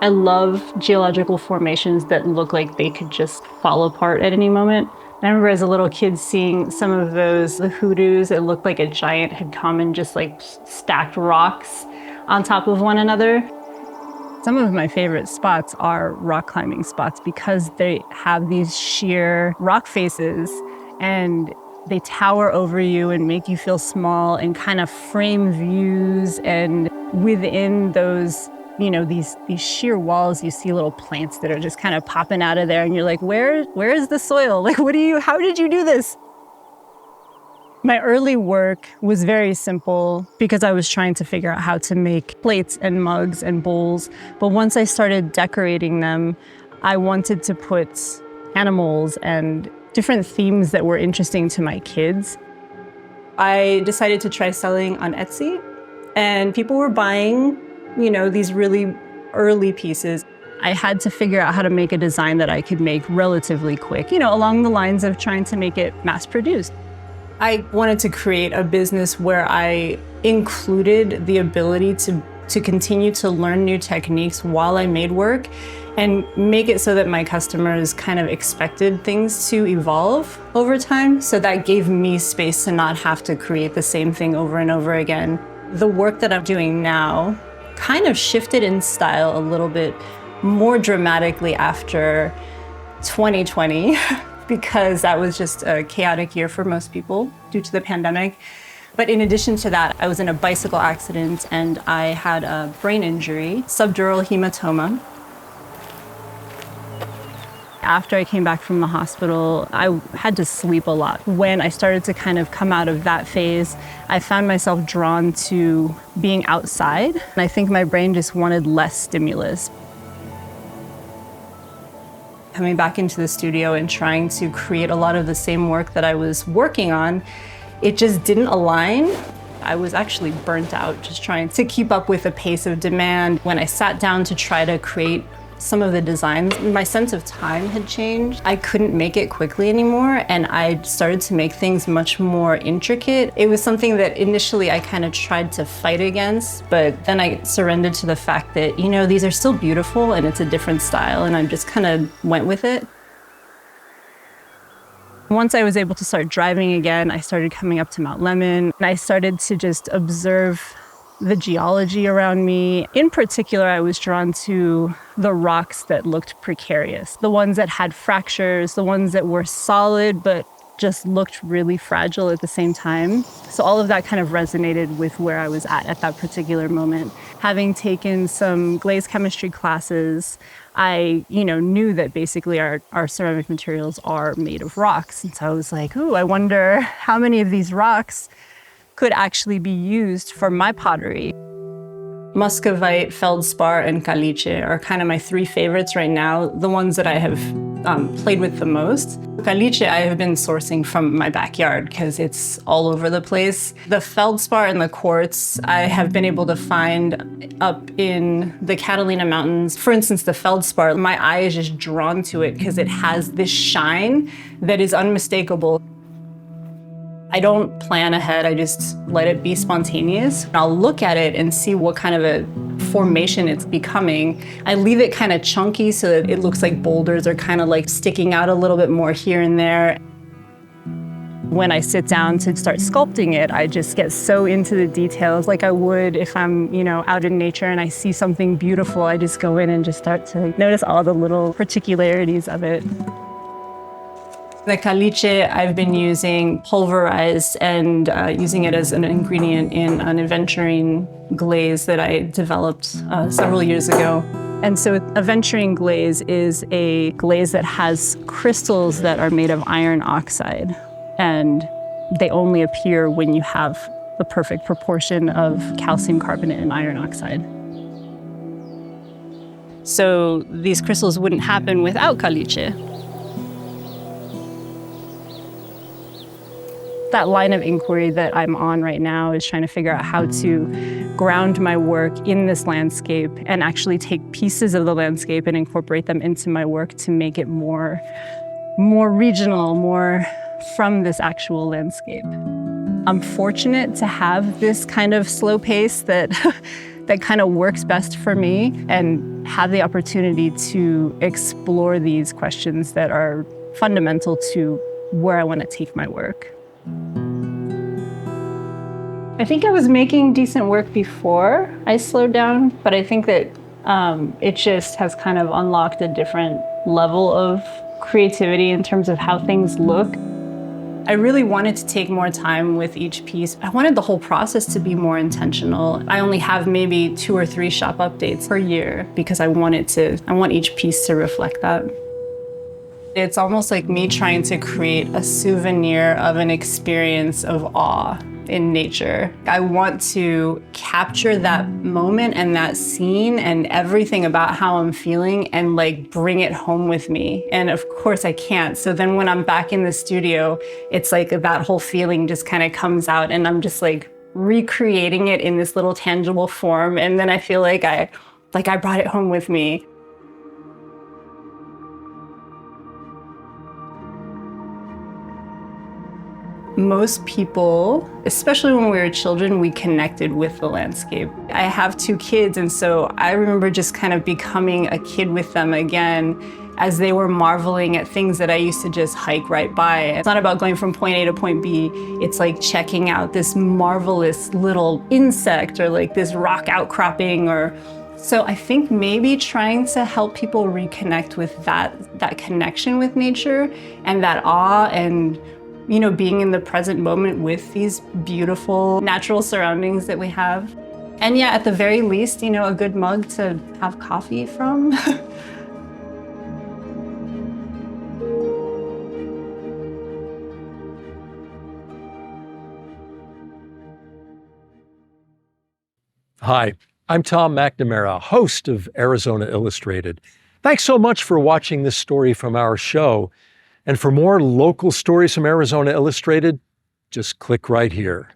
I love geological formations that look like they could just fall apart at any moment. I remember as a little kid seeing some of those, the hoodoos, it looked like a giant had come and just like stacked rocks on top of one another. Some of my favorite spots are rock climbing spots because they have these sheer rock faces and they tower over you and make you feel small and kind of frame views. And within those, these sheer walls, you see little plants that are just kind of popping out of there. And you're like, where is the soil? Like, how did you do this? My early work was very simple because I was trying to figure out how to make plates and mugs and bowls. But once I started decorating them, I wanted to put animals and different themes that were interesting to my kids. I decided to try selling on Etsy, and people were buying, these really early pieces. I had to figure out how to make a design that I could make relatively quick, along the lines of trying to make it mass-produced. I wanted to create a business where I included the ability to continue to learn new techniques while I made work and make it so that my customers kind of expected things to evolve over time. So that gave me space to not have to create the same thing over and over again. The work that I'm doing now kind of shifted in style a little bit more dramatically after 2020. Because that was just a chaotic year for most people due to the pandemic. But in addition to that, I was in a bicycle accident and I had a brain injury, subdural hematoma. After I came back from the hospital, I had to sleep a lot. When I started to kind of come out of that phase, I found myself drawn to being outside. And I think my brain just wanted less stimulus. Coming back into the studio and trying to create a lot of the same work that I was working on, it just didn't align. I was actually burnt out just trying to keep up with the pace of demand. When I sat down to try to create some of the designs, my sense of time had changed. I couldn't make it quickly anymore, and I started to make things much more intricate. It was something that initially I kind of tried to fight against, but then I surrendered to the fact that, these are still beautiful and it's a different style, and I just kind of went with it. Once I was able to start driving again, I started coming up to Mount Lemmon, and I started to just observe the geology around me. In particular, I was drawn to the rocks that looked precarious, the ones that had fractures, the ones that were solid but just looked really fragile at the same time. So all of that kind of resonated with where I was at that particular moment. Having taken some glaze chemistry classes, I knew that basically our ceramic materials are made of rocks. And so I was like, ooh, I wonder how many of these rocks could actually be used for my pottery. Muscovite, feldspar, and caliche are kind of my three favorites right now, the ones that I have played with the most. Caliche I have been sourcing from my backyard because it's all over the place. The feldspar and the quartz I have been able to find up in the Catalina Mountains. For instance, the feldspar, my eye is just drawn to it because it has this shine that is unmistakable. I don't plan ahead, I just let it be spontaneous. I'll look at it and see what kind of a formation it's becoming. I leave it kind of chunky so that it looks like boulders are kind of like sticking out a little bit more here and there. When I sit down to start sculpting it, I just get so into the details like I would if I'm, out in nature and I see something beautiful. I just go in and just start to notice all the little particularities of it. The caliche I've been using pulverized and using it as an ingredient in an aventurine glaze that I developed several years ago. And so aventurine glaze is a glaze that has crystals that are made of iron oxide, and they only appear when you have the perfect proportion of calcium carbonate and iron oxide. So these crystals wouldn't happen without caliche. That line of inquiry that I'm on right now is trying to figure out how to ground my work in this landscape and actually take pieces of the landscape and incorporate them into my work to make it more regional, more from this actual landscape. I'm fortunate to have this kind of slow pace that that kind of works best for me and have the opportunity to explore these questions that are fundamental to where I want to take my work. I think I was making decent work before I slowed down, but I think that it just has kind of unlocked a different level of creativity in terms of how things look. I really wanted to take more time with each piece. I wanted the whole process to be more intentional. I only have maybe 2 or 3 shop updates per year because I want each piece to reflect that. It's almost like me trying to create a souvenir of an experience of awe in nature. I want to capture that moment and that scene and everything about how I'm feeling and like bring it home with me. And of course I can't. So then when I'm back in the studio, it's like that whole feeling just kind of comes out and I'm just like recreating it in this little tangible form. And then I feel like I brought it home with me. Most people, especially when we were children, we connected with the landscape. I have 2 kids, and so I remember just kind of becoming a kid with them again as they were marveling at things that I used to just hike right by. It's not about going from point A to point B. It's like checking out this marvelous little insect or like this rock outcropping So I think maybe trying to help people reconnect with that connection with nature and that awe and being in the present moment with these beautiful natural surroundings that we have. And yeah, at the very least, a good mug to have coffee from. Hi, I'm Tom McNamara, host of Arizona Illustrated. Thanks so much for watching this story from our show. And for more local stories from Arizona Illustrated, just click right here.